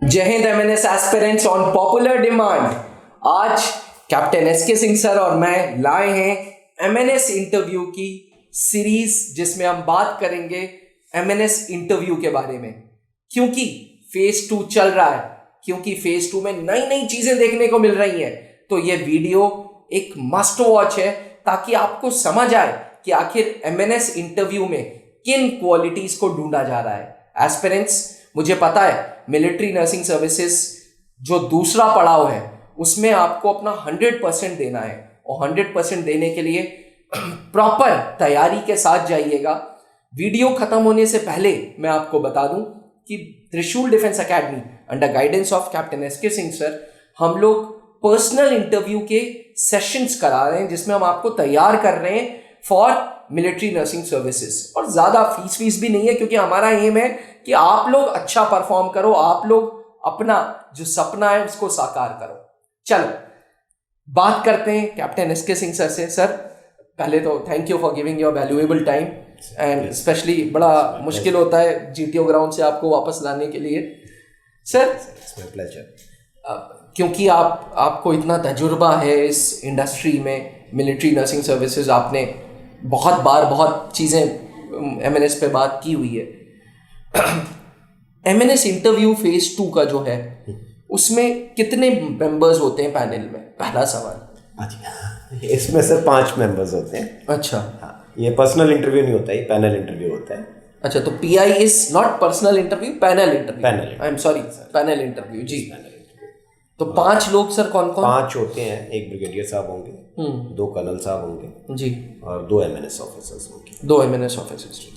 जय Hind MNS aspirants on popular demand. आज captain SK Singh sir और मैं लाए हैं एमएनएस इंटरव्यू की सीरीज, जिसमें हम बात करेंगे एमएनएस इंटरव्यू के बारे में। क्योंकि फेज 2 चल रहा है, क्योंकि फेज 2 में नई नई चीजें देखने को मिल रही हैं, तो ये वीडियो एक मस्ट वॉच है ताकि आपको समझ आए कि आखिर एमएनएस इंटरव्यू में किन क्वालिटीज को ढूंढा जा रहा है। एस्पिरेंट्स, मुझे पता है मिलिट्री नर्सिंग सर्विसेज जो दूसरा पड़ाव है उसमें आपको अपना 100% देना है, और 100% देने के लिए प्रॉपर तैयारी के साथ जाइएगा। वीडियो खत्म होने से पहले मैं आपको बता दूं कि Trishul defence academy under guidance of captain SK Singh sir हम लोग पर्सनल इंटरव्यू के सेशंस करा रहे हैं, जिसमें हम आपको तैयार कर रहे हैं फॉर मिलिट्री नर्सिंग सर्विसेज। और ज़्यादा फीस भी नहीं है, क्योंकि हमारा एम है कि आप लोग अच्छा परफॉर्म करो, आप लोग अपना जो सपना है उसको साकार करो। चलो बात करते हैं कैप्टन एसके सिंह सर से। सर, पहले तो thank you for giving your valuable time, and specially बड़ा मुश्किल होता है जीटीओ ग्राउंड से आपको वापस लाने के लिए। सर, क्योंकि आपको इतना तजुर्बा है इस इंडस्ट्री में, मिलिट्री नर्सिंग सर्विसेज, आपने बहुत बार बहुत चीज़ें एमएनएस पे बात की हुई है। एमएनएस इंटरव्यू फेज 2 का जो है उसमें कितने मेंबर्स होते हैं पैनल में? पहला सवाल। अच्छा, इसमें सर 5 मेंबर्स होते हैं। अच्छा, हाँ, ये पर्सनल इंटरव्यू नहीं होता, ये पैनल इंटरव्यू होता है। अच्छा, तो PI is not personal interview, panel interview. Panel, I am sorry, panel interview जी। तो 5 लोग सर कौन कौन? 5 होते हैं। एक ब्रिगेडियर साहब होंगे, 2 कर्नल साहब होंगे जी, और 2 एमएनएस ऑफिसर्स होंगे। 2 एमएनएस ऑफिसर्स।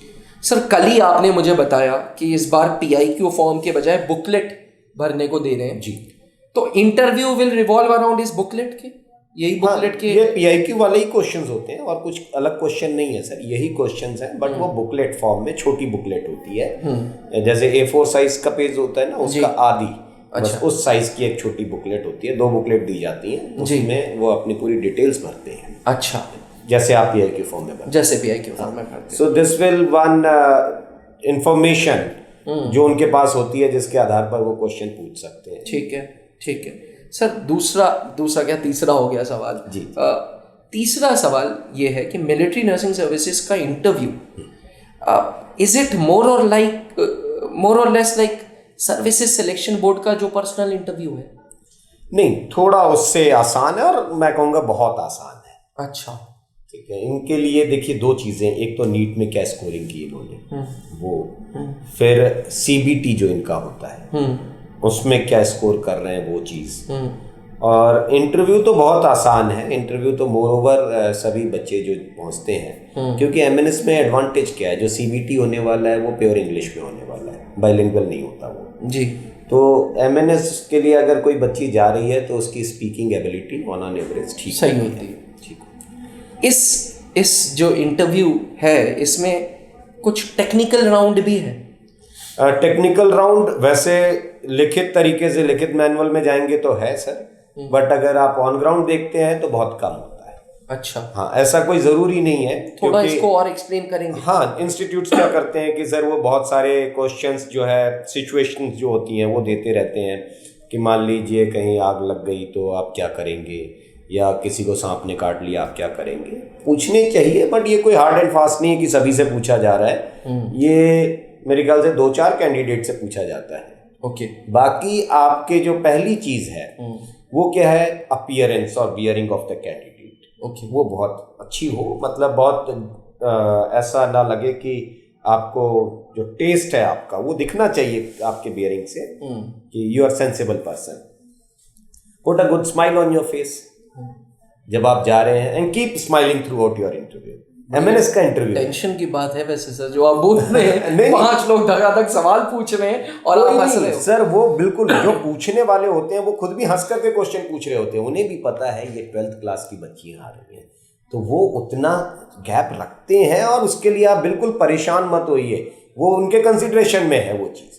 सर, कल ही आपने मुझे बताया कि इस बार पीआईक्यू फॉर्म के बजाय बुकलेट भरने को दे रहे हैं जी। तो इंटरव्यू विल रिवॉल्व अराउंड इस बुकलेट के, यही बुकलेट के? ये पीआईक्यू वाले ही क्वेश्चंस होते हैं और कुछ अलग क्वेश्चन नहीं है सर, यही क्वेश्चंस हैं, बट वो बुकलेट फॉर्म में छोटी बुकलेट होती है। जैसे A4 साइज का पेज होता है ना, उसका आधी, बस उस साइज की एक छोटी बुकलेट होती है। 2 बुकलेट दी जाती हैं, उसमें वो अपनी पूरी डिटेल्स भरते हैं। अच्छा, जैसे आप पीआईक्यू फॉर्म में भरते हैं। जैसे पीआईक्यू फॉर्म में भरते हैं। So this will one information जो उनके पास होती है, जिसके आधार पर वो क्वेश्चन पूछ सकते हैं। ठीक है, ठीक है सर। दूसरा क्या, तीसरा हो गया सवाल जी। तीसरा सवाल ये है कि मिलिट्री नर्सिंग सर्विसेज का इंटरव्यू इज इट मोर और less like services selection board का जो पर्सनल इंटरव्यू है? नहीं, थोड़ा उससे आसान है, और मैं कहूँगा बहुत आसान है। अच्छा, ठीक है। इनके लिए देखिए 2 चीज़ें, एक तो नीट में क्या स्कोरिंग की इन्होंने, वो, फिर सीबीटी जो इनका होता है उसमें क्या स्कोर कर रहे हैं, वो चीज़। और इंटरव्यू तो बहुत आसान है। इंटरव्यू तो मोर ओवर सभी बच्चे जो पहुंचते हैं, क्योंकि एमएनएस में एडवांटेज क्या है, जो सीबीटी होने वाला है वो प्योर इंग्लिश में होने वाला है, बाइलिंगुअल नहीं होता वो जी। तो एमएनएस के लिए अगर कोई बच्ची जा रही है तो उसकी speaking ability on an average ठीक सही होती है। ठीक। इस जो इंटरव्यू है इसमें कुछ टेक्निकल राउंड भी है? टेक्निकल राउंड वैसे लिखित तरीके से, लिखित मैनुअल में जाएंगे तो है सर, बट अगर आप ऑन ग्राउंड देखते हैं तो बहुत कम होता है। अच्छा, हाँ, ऐसा कोई ज़रूरी नहीं है। थोड़ा इसको और एक्सप्लेन करेंगे? हाँ, इंस्टीट्यूट्स क्या करते हैं कि सर वो बहुत सारे क्वेश्चंस जो है, सिचुएशंस जो होती हैं वो देते रहते हैं कि मान लीजिए कहीं आग लग गई तो आप क्या करेंगे, या किसी को सांप ने काट लिया आप क्या करेंगे। पूछने चाहिए, बट ये कोई हार्ड एंड फास्ट नहीं है कि सभी से पूछा जा रहा है। ये मेरे ख्याल से 2-4 कैंडिडेट से पूछा जाता है। ओके। बाकी आपके जो पहली चीज़ है वो क्या है, अपीयरेंस और bearing of the candidate. Okay. वो बहुत अच्छी हो, मतलब बहुत ऐसा ना लगे कि आपको जो टेस्ट है आपका वो दिखना चाहिए आपके बियरिंग से कि you are sensible person. Put a good smile on your face जब आप जा रहे हैं, and keep smiling throughout your interview. MNS का इंटरव्यू टेंशन की बात है वैसे सर, जो आप बोल रहे हैं 5 लोग धड़ाधड़ सवाल पूछ रहे हैं और आप हंस रहे हो। सर, वो बिल्कुल जो पूछने वाले होते हैं वो खुद भी हंस करके क्वेश्चन पूछ रहे होते हैं। उन्हें भी पता है ये 12th क्लास की बच्चियां आ रही हैं, तो वो उतना गैप रखते हैं, और उसके लिए आप बिल्कुल परेशान मत होइए, वो उनके कंसिडरेशन में है वो चीज़।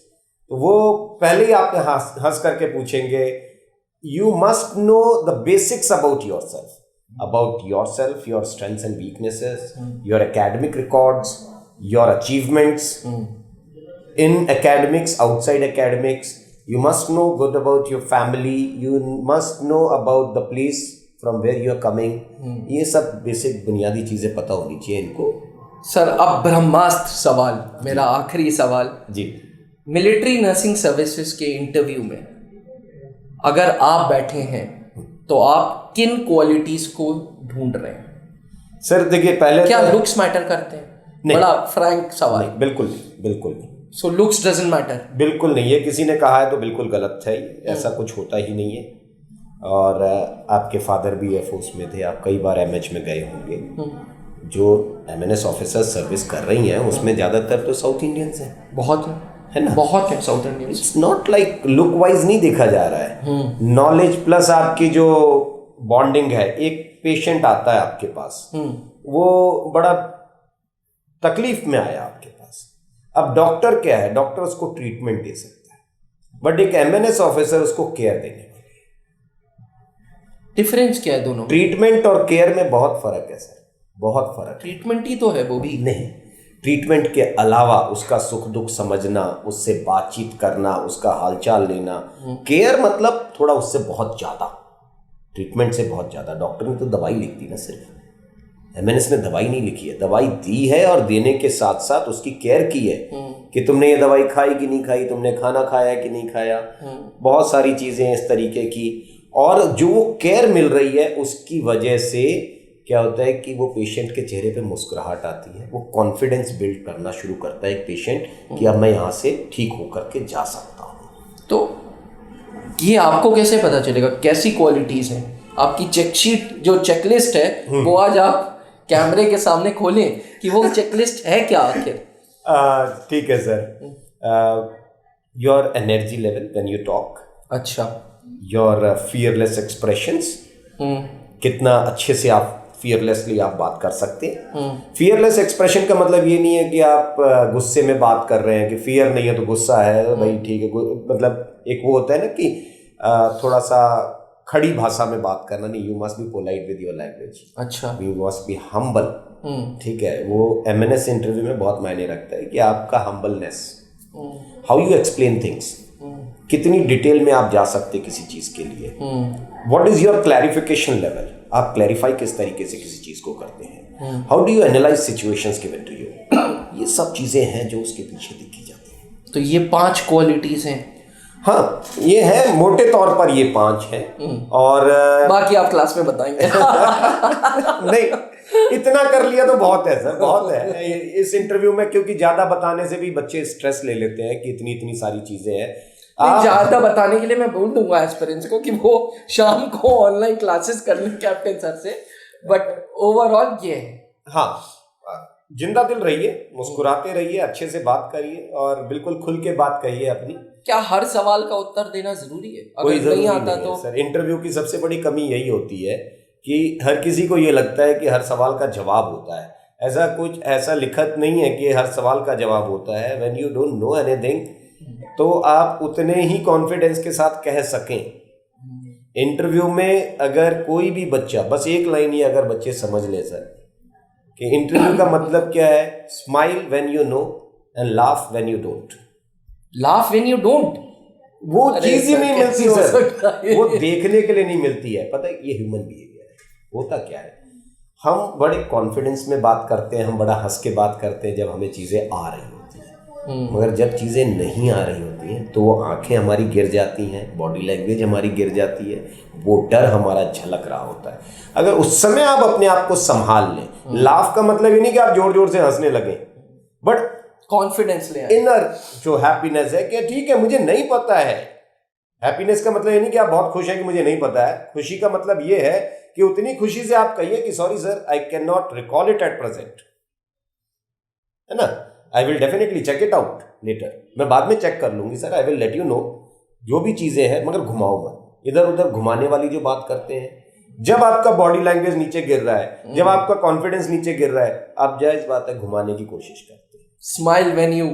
तो वो पहले ही आप हंस करके पूछेंगे। You must know the basics about yourself, your strengths and weaknesses, your academic records, your achievements in academics, outside academics, You must know good about your family. You must know about the place from where you are coming. ये सब basic बुनियादी चीज़ें पता होनी चाहिए इनको. Sir अब ब्रह्मास्त्र सवाल, मेरा आखिरी सवाल जी. मिलिट्री नर्सिंग सर्विसेज के इंटरव्यू में अगर आप बैठे हैं तो आप किन क्वालिटीज को ढूंढ रहे हैं? सर देखिए, पहले क्या लुक्स मैटर करते हैं? बड़ा फ्रैंक सवाल. बिल्कुल नहीं, बिल्कुल नहीं. सो लुक्स डजंट मैटर? बिल्कुल नहीं. ये किसी ने कहा है तो बिल्कुल गलत है. ऐसा कुछ होता ही नहीं है. और आपके फादर भी एयरफोर्स में थे, आप कई बार एमएच में गए होंगे. जो एमएनएस ऑफिसर सर्विस कर रही हैं उसमें ज़्यादातर तो साउथ इंडियंस हैं. बहुत है ना, बहुत है south Indians. It's not like look wise नहीं देखा जा रहा है. नॉलेज प्लस आपकी जो बॉन्डिंग है. एक पेशेंट आता है आपके पास, वो बड़ा तकलीफ में आया आपके पास. अब डॉक्टर क्या है, डॉक्टर उसको ट्रीटमेंट दे सकता है, बट एक एमएनएस ऑफिसर उसको केयर देने वाला है. डिफरेंस क्या है दोनों? ट्रीटमेंट और केयर में बहुत फर्क है सर, बहुत फर्क. ट्रीटमेंट ही तो है वो भी. नहीं, ट्रीटमेंट के अलावा उसका सुख दुख समझना, उससे बातचीत करना, उसका हालचाल लेना. केयर मतलब थोड़ा उससे बहुत ज़्यादा, ट्रीटमेंट से बहुत ज़्यादा. डॉक्टर ने तो दवाई लिख दी ना, सिर्फ एमएनएस ने दवाई नहीं लिखी है. दवाई दी है और देने के साथ साथ उसकी केयर की है कि तुमने ये दवाई खाई कि नहीं खाई, तुमने खाना खाया कि नहीं खाया. बहुत सारी चीज़ें इस तरीके की. और जो केयर मिल रही है उसकी वजह से क्या होता है कि वो पेशेंट के चेहरे पे मुस्कुराहट आती है. वो कॉन्फिडेंस बिल्ड करना शुरू करता है एक पेशेंट कि अब मैं यहाँ से ठीक होकर के जा सकता हूँ. तो ये आपको कैसे पता चलेगा कैसी क्वालिटीज़ हैं? आपकी चेकशीट जो चेकलिस्ट है वो आज आप कैमरे के सामने खोलें कि वो चेकलिस्ट है क्या आखिर. ठीक है sir. Your energy level when you talk. अच्छा. Your fearless expressions. कितना अच्छे से आप फियरलेसली आप बात कर सकते हैं. फियरलेस एक्सप्रेशन का मतलब ये नहीं है कि आप गुस्से में बात कर रहे हैं कि फियर नहीं है तो गुस्सा है भाई ठीक है. मतलब एक वो होता है ना कि थोड़ा सा खड़ी भाषा में बात करना नहीं. You must be polite with your language. अच्छा. You must be humble. ठीक है. वो एमएनएस इंटरव्यू में बहुत मायने रखता है कि आपका humbleness, how you explain things, कितनी डिटेल में आप जा सकते किसी चीज के लिए. What is your clarification level, आप क्लैरिफाई किस तरीके से किसी चीज को करते हैं. How do you analyse situations given to you. ये सब चीजें हैं जो उसके पीछे देखी जाती हैं. तो ये 5 क्वालिटीज हैं. हाँ, ये है मोटे तौर पर ये 5 हैं. और बाकी आप क्लास में बताएंगे. नहीं, इतना कर लिया तो बहुत है सर, बहुत है इस इंटरव्यू में. क्योंकि ज्यादा बताने से भी बच्चे स्ट्रेस ले लेते हैं कि इतनी इतनी सारी चीजें हैं. ज्यादा बताने के लिए मैं बोल दूंगा एस्पिरेंट्स को कि वो शाम को ऑनलाइन क्लासेस कर लें कैप्टन सर से. बट ओवरऑल ये है. हाँ, जिंदा दिल रहिए, मुस्कुराते रहिए, अच्छे से बात करिए और बिल्कुल खुल के बात कहिए अपनी. क्या हर सवाल का उत्तर देना जरूरी है? अगर नहीं आता तो सर, इंटरव्यू की सबसे बड़ी कमी यही होती है कि हर किसी को ये लगता है कि हर सवाल का जवाब होता है. ऐसा कुछ ऐसा लिखत नहीं है कि हर सवाल का जवाब होता है. When you don't know anything तो आप उतने ही कॉन्फिडेंस के साथ कह सकें. इंटरव्यू में अगर कोई भी बच्चा बस एक लाइन ही अगर बच्चे समझ ले सर कि इंटरव्यू का मतलब क्या है, smile when you know and laugh when you don't. Laugh when you don't, वो चीज ही नहीं मिलती सर. वो देखने के लिए नहीं मिलती है. पता है ये ह्यूमन बिहेवियर है. होता क्या है, हम बड़े कॉन्फिडेंस में बात करते हैं, हम बड़ा हंस के बात करते हैं जब हमें चीजें आ रही होती हैं. मगर जब चीजें नहीं आ रही होती हैं तो वो आंखें हमारी गिर जाती हैं, बॉडी लैंग्वेज हमारी गिर जाती है, वो डर हमारा झलक रहा होता है. अगर उस समय आप अपने आप को संभाल लें. लाफ का मतलब ये नहीं कि आप जोर जोर से हंसने लगे, बट कॉन्फिडेंस ले इनर जो हैप्पीनेस है कि ठीक है मुझे नहीं पता है. हैप्पीनेस का मतलब ये नहीं कि आप बहुत खुश हैं कि मुझे नहीं पता है. खुशी का मतलब ये है कि उतनी खुशी से आप कहिए कि sorry sir, I can not recall it at present. है ना. I will definitely check it out later. मैं बाद में चेक कर लूंगी sir. I will let you know. जो भी चीजें हैं, मगर घुमाओ मत. इधर उधर घुमाने वाली जो बात करते हैं, जब आपका बॉडी लैंग्वेज नीचे गिर रहा है, जब आपका कॉन्फिडेंस नीचे गिर रहा है, आप जायज बात है घुमाने की कोशिश करते हैं. Smile when you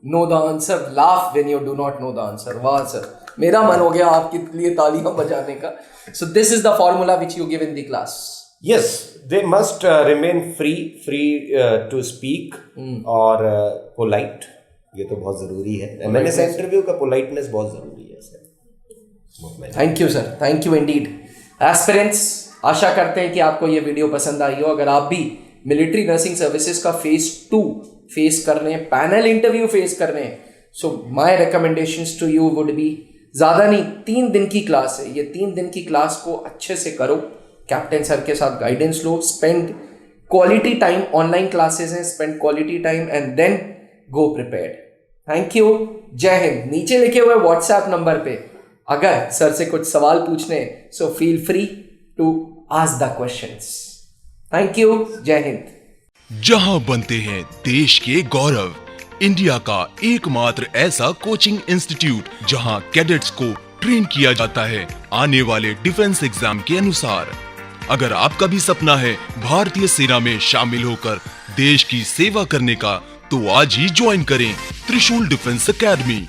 know the answer, laugh when you do not know the answer. वाह सर, मेरा मन हो गया आपके लिए तालियां बजाने का. So this is the formula which you give in the class. Yes, they must remain free to speak और polite. ये तो बहुत जरूरी है. मैंने इंटरव्यू का पोलाइटनेस बहुत जरूरी है. Thank you sir, thank you indeed. Aspirants, आशा करते हैं कि आपको ये वीडियो पसंद आई हो। अगर आप भी मिलिट्री नर्सिंग सर्विसेज का फेज 2 फेस कर रहे हैं, पैनल इंटरव्यू फेस कर रहे हैं, so my recommendations to you would be, ज़्यादा नहीं, 3 दिन की क्लास है, ये 3 दिन की क्लास को अच्छे से करो, कैप्टन सर के साथ गाइडेंस लो, spend quality time, online classes हैं, spend quality time and then go prepared. Thank you, जय हिंद। नीचे लिखे हुए व्हाट्सएप नंबर पे अगर सर से कुछ सवाल पूछने, so feel free to ask the questions. Thank you, जय हिंद। जहां बनते हैं देश के गौरव, इंडिया का एकमात्र ऐसा कोचिंग इंस्टीट्यूट जहां कैडेट्स को ट्रेन किया जाता है आने वाले डिफेंस एग्जाम के अनुसार। अगर आपका भी सपना है भारतीय सेना में शामिल होकर देश की सेवा करने का, तो आज ही ज्वाइन करें त्रिशूल डिफेंस एकेडमी।